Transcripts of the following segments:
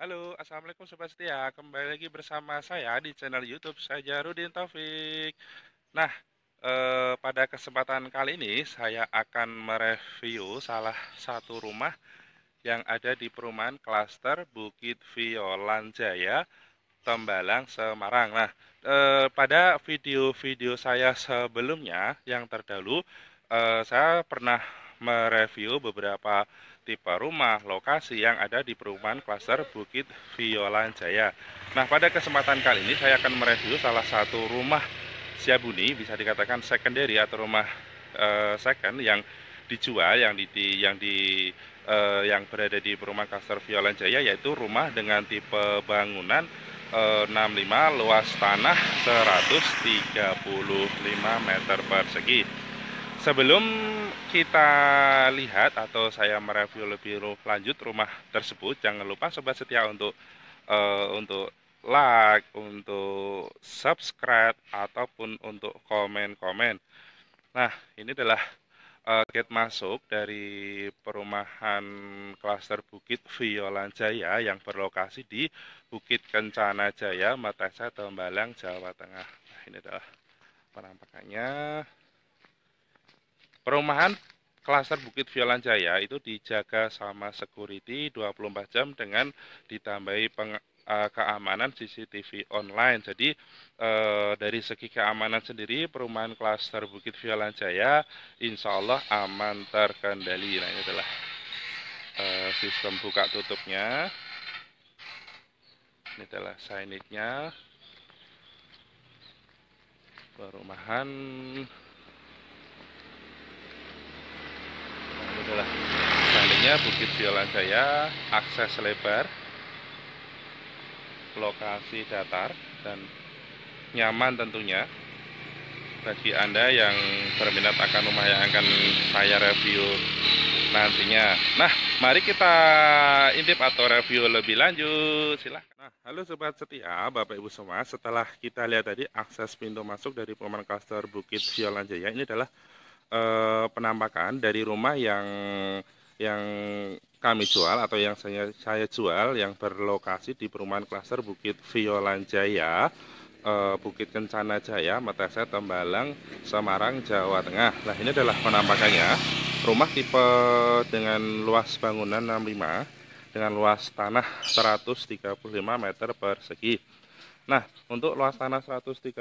Halo, Assalamualaikum Sobat Setia. Kembali lagi bersama saya di channel YouTube saya Jarudin Taufik. Nah, pada kesempatan kali ini saya akan mereview salah satu rumah yang ada di perumahan klaster Bukit Violan Jaya, Tembalang, Semarang. Nah, pada video-video saya sebelumnya yang terdahulu, saya pernah mereview beberapa tipe rumah, lokasi yang ada di perumahan klaster Bukit Violan Jaya. Nah, pada kesempatan kali ini saya akan mereview salah satu rumah siap huni, bisa dikatakan secondary atau rumah second yang dijual, yang berada di perumahan klaster Violan Jaya, yaitu rumah dengan tipe bangunan 65, luas tanah 135 meter persegi. Sebelum kita lihat atau saya mereview lebih lanjut rumah tersebut, jangan lupa Sobat Setia untuk like, untuk subscribe, ataupun untuk komen-komen. Nah, ini adalah gate masuk dari perumahan klaster Bukit Violan Jaya yang berlokasi di Bukit Kencana Jaya, Matesa, Tembalang, Jawa Tengah. Nah, ini adalah penampakannya. Perumahan klaster Bukit Violan Jaya itu dijaga sama security 24 jam dengan ditambahi keamanan CCTV online. Jadi dari segi keamanan sendiri perumahan klaster Bukit Violan Jaya insya Allah aman terkendali. Nah, ini adalah sistem buka tutupnya. Ini adalah signage-nya. Perumahan. Nah, ini adalah signage-nya Bukit Violan Jaya, akses lebar, lokasi datar dan nyaman tentunya bagi Anda yang berminat akan rumah yang akan saya review nantinya. Nah, mari kita intip atau review lebih lanjut. Silahkan. Nah, halo Sobat Setia, Bapak Ibu semua. Setelah kita lihat tadi akses pintu masuk dari perumahan klaster Bukit Violan Jaya, ini adalah penampakan dari rumah yang kami jual atau yang saya jual yang berlokasi di perumahan klaster Bukit Violan Jaya, Bukit Kencana Jaya, Matesa, Tembalang, Semarang, Jawa Tengah. Nah, ini adalah penampakannya. Rumah tipe dengan luas bangunan 65 dengan luas tanah 135 meter persegi. Nah, untuk luas tanah 135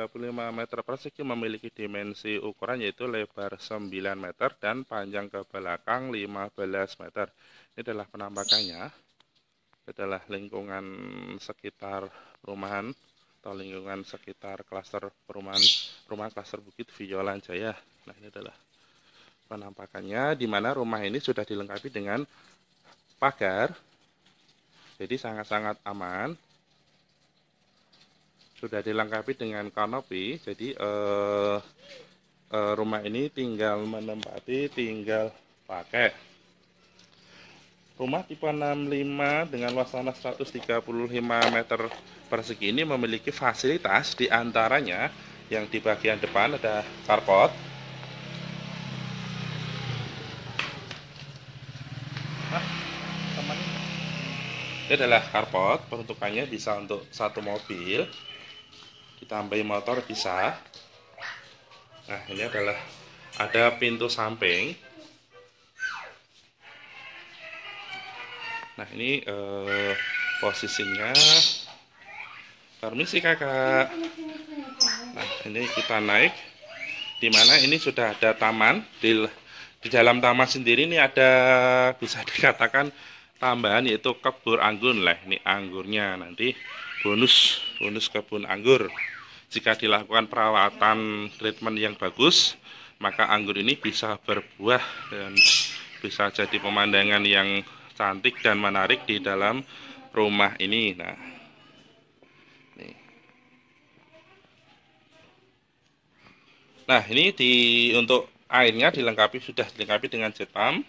meter persegi memiliki dimensi ukuran yaitu lebar 9 meter dan panjang ke belakang 15 meter. Ini adalah penampakannya. Ini adalah lingkungan sekitar perumahan atau lingkungan sekitar klaster rumah klaster Bukit Violan Jaya. Nah, ini adalah penampakannya, di mana rumah ini sudah dilengkapi dengan pagar. Jadi sangat-sangat aman. Sudah dilengkapi dengan kanopi, jadi rumah ini tinggal menempati, tinggal pakai. Rumah tipe 65 dengan luas tanah 135 meter persegi ini memiliki fasilitas diantaranya yang di bagian depan ada carport. Ini adalah carport, peruntukannya bisa untuk satu mobil. Ditambahi motor bisa. Nah, ini adalah ada pintu samping. Nah, ini posisinya. Permisi kakak. Nah, ini kita naik. Dimana ini sudah ada taman. Di dalam taman sendiri ini ada, bisa dikatakan tambahan, yaitu kebun anggur. Lah, ini anggurnya nanti bonus kebun anggur. Jika dilakukan perawatan treatment yang bagus, maka anggur ini bisa berbuah dan bisa jadi pemandangan yang cantik dan menarik di dalam rumah ini. Nah, nih. Nah, ini untuk airnya sudah dilengkapi dengan jet pump.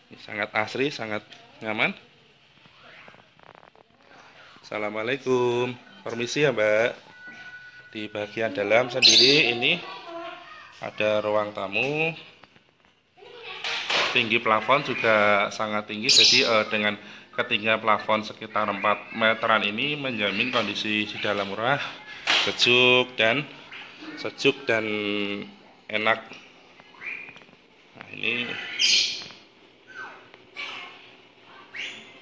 Ini sangat asri, sangat nyaman. Assalamualaikum, permisi ya Mbak. Di bagian dalam sendiri ini ada ruang tamu. tinggi plafon juga sangat tinggi, jadi dengan ketinggian plafon sekitar 4 meteran ini menjamin kondisi di dalam rumah sejuk dan enak. Nah, ini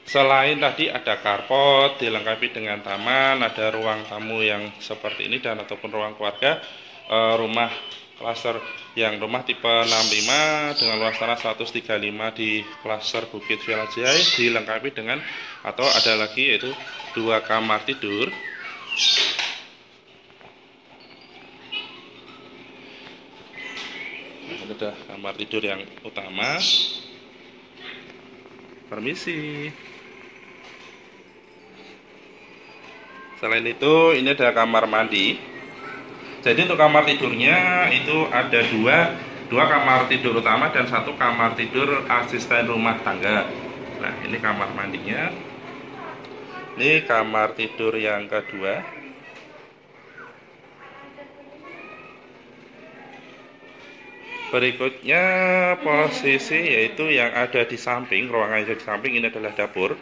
selain tadi ada carport, dilengkapi dengan taman, ada ruang tamu yang seperti ini dan ataupun ruang keluarga. Rumah klaster yang rumah tipe 65 dengan luas tanah 135 di klaster Bukit Villa Jaya dilengkapi dengan atau ada lagi yaitu 2 kamar tidur. Nah, ini ada kamar tidur yang utama. Permisi. Selain itu, ini ada kamar mandi. Jadi untuk kamar tidurnya itu ada dua kamar tidur utama dan 1 kamar tidur asisten rumah tangga. Nah, ini kamar mandinya. Ini kamar tidur yang kedua. Berikutnya posisi yaitu yang ada di samping, ruangan yang ada di samping ini adalah dapur.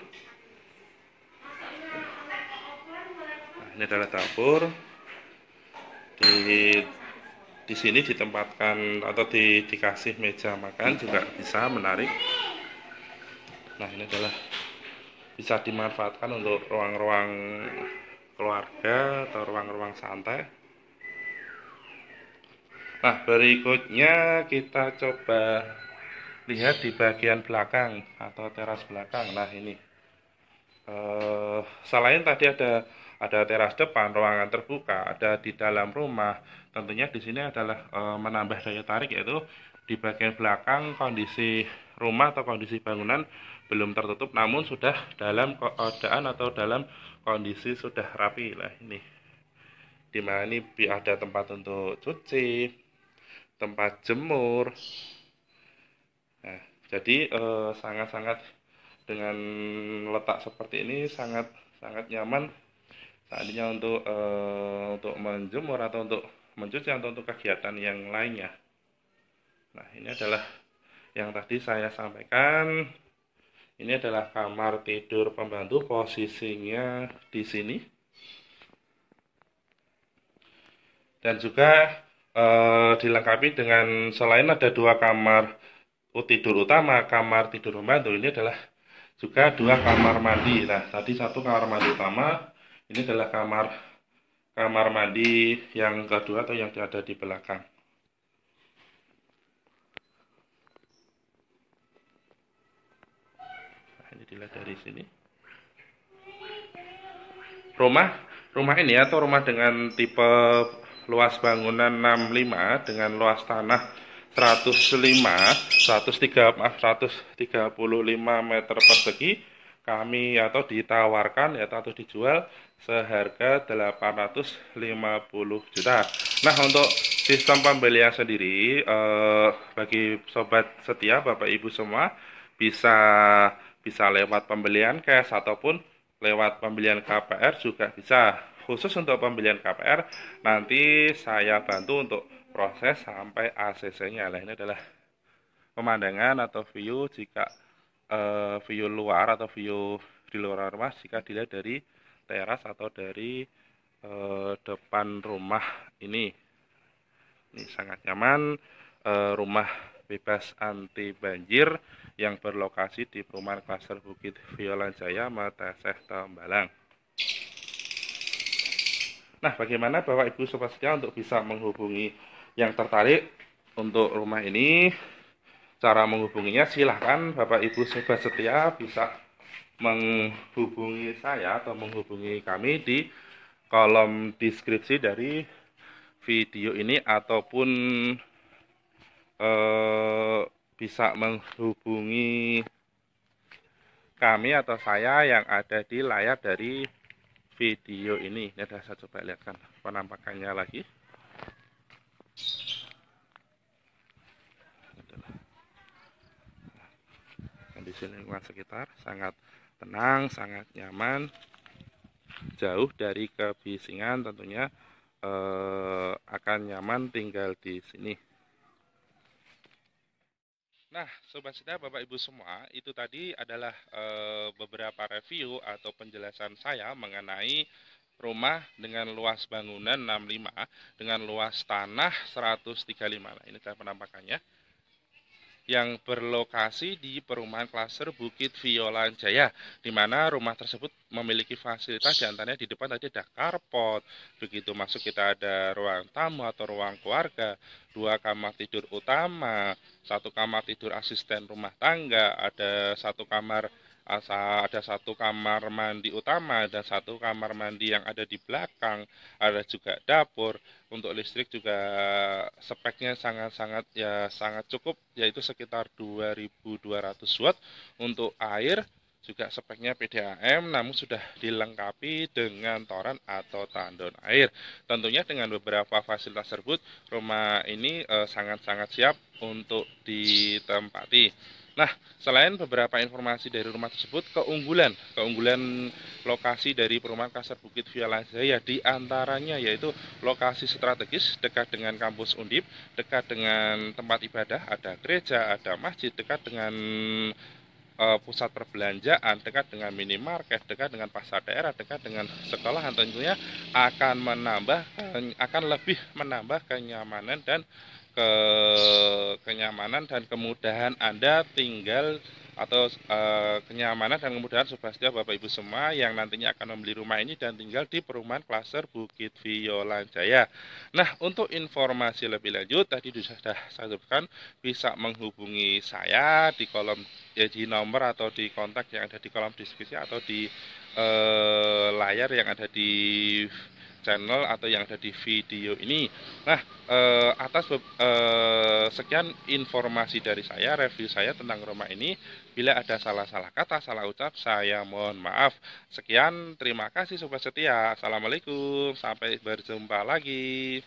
Ini adalah dapur. Di sini ditempatkan atau dikasih meja makan juga bisa menarik. Nah, ini adalah bisa dimanfaatkan untuk ruang-ruang keluarga atau ruang-ruang santai. Nah, berikutnya kita coba lihat di bagian belakang atau teras belakang. Nah, ini selain tadi ada teras depan, ruangan terbuka, ada di dalam rumah. Tentunya di sini adalah menambah daya tarik, yaitu di bagian belakang kondisi rumah atau kondisi bangunan belum tertutup, namun sudah dalam keadaan atau dalam kondisi sudah rapi. Lah ini, dimana ini ada tempat untuk cuci, tempat jemur. Nah, jadi sangat-sangat dengan letak seperti ini sangat nyaman seandainya untuk menjemur atau untuk mencuci atau untuk kegiatan yang lainnya. Nah, ini adalah yang tadi saya sampaikan. Ini adalah kamar tidur pembantu, posisinya di sini. Dan juga dilengkapi dengan selain ada 2 kamar tidur utama, kamar tidur pembantu, ini adalah juga 2 kamar mandi. Nah, tadi 1 kamar mandi utama, ini adalah kamar mandi yang kedua atau yang ada di belakang. Nah, ini dilihat dari sini. Rumah ini atau rumah dengan tipe luas bangunan 65 dengan luas tanah 135 meter persegi, kami atau ditawarkan atau dijual seharga 850 juta. Nah, untuk sistem pembelian sendiri bagi sobat setia Bapak Ibu semua bisa lewat pembelian cash ataupun lewat pembelian KPR juga bisa. Khusus untuk pembelian KPR nanti saya bantu untuk proses sampai ACC-nya. Nah, ini adalah pemandangan atau view jika view luar atau view di luar rumah jika dilihat dari teras atau dari depan rumah ini. Ini sangat nyaman, rumah bebas anti banjir yang berlokasi di perumahan klaster Bukit Villa Jaya, Meteseh, Tembalang. Nah, bagaimana Bapak Ibu Sobat Setia untuk bisa menghubungi yang tertarik untuk rumah ini? Cara menghubunginya silahkan Bapak Ibu Sobat Setia bisa menghubungi saya atau menghubungi kami di kolom deskripsi dari video ini ataupun bisa menghubungi kami atau saya yang ada di layar dari video ini. Ini ada, saya coba lihatkan penampakannya lagi. Kondisi lingkungan sekitar sangat tenang, sangat nyaman, jauh dari kebisingan. Tentunya akan nyaman tinggal di sini. Nah, Sobat Setia, Bapak Ibu semua, itu tadi adalah beberapa review atau penjelasan saya mengenai rumah dengan luas bangunan 65 dengan luas tanah 135. Nah, ini cara penampakannya yang berlokasi di perumahan klaster Bukit Viola Jaya, di mana rumah tersebut memiliki fasilitas diantaranya di depan tadi ada carport, begitu masuk kita ada ruang tamu atau ruang keluarga, 2 kamar tidur utama, 1 kamar tidur asisten rumah tangga, ada 1 kamar mandi utama dan 1 kamar mandi yang ada di belakang, ada juga dapur. Untuk listrik juga speknya sangat cukup, yaitu sekitar 2200 watt. Untuk air juga speknya PDAM, namun sudah dilengkapi dengan toren atau tandon air. Tentunya dengan beberapa fasilitas tersebut, rumah ini sangat-sangat siap untuk ditempati. Nah, selain beberapa informasi dari rumah tersebut, keunggulan lokasi dari perumahan Klaster Bukit Viola Jaya diantaranya yaitu lokasi strategis, dekat dengan kampus Undip, dekat dengan tempat ibadah, ada gereja, ada masjid, dekat dengan pusat perbelanjaan, dekat dengan minimarket, dekat dengan pasar daerah, dekat dengan sekolah, tentunya akan lebih menambah kenyamanan dan kemudahan Anda tinggal, atau kenyamanan dan kemudahan Sobat Setia Bapak Ibu semua yang nantinya akan membeli rumah ini dan tinggal di perumahan klaster Bukit Viola Jaya. Nah, untuk informasi lebih lanjut tadi sudah saya sebutkan, bisa menghubungi saya di di nomor atau di kontak yang ada di kolom deskripsi atau di layar yang ada di channel atau yang ada di video ini. Nah, sekian informasi dari saya, review saya tentang rumah ini. Bila ada salah-salah kata, salah ucap, saya mohon maaf. Sekian, terima kasih Sobat Setia. Assalamualaikum, sampai berjumpa lagi.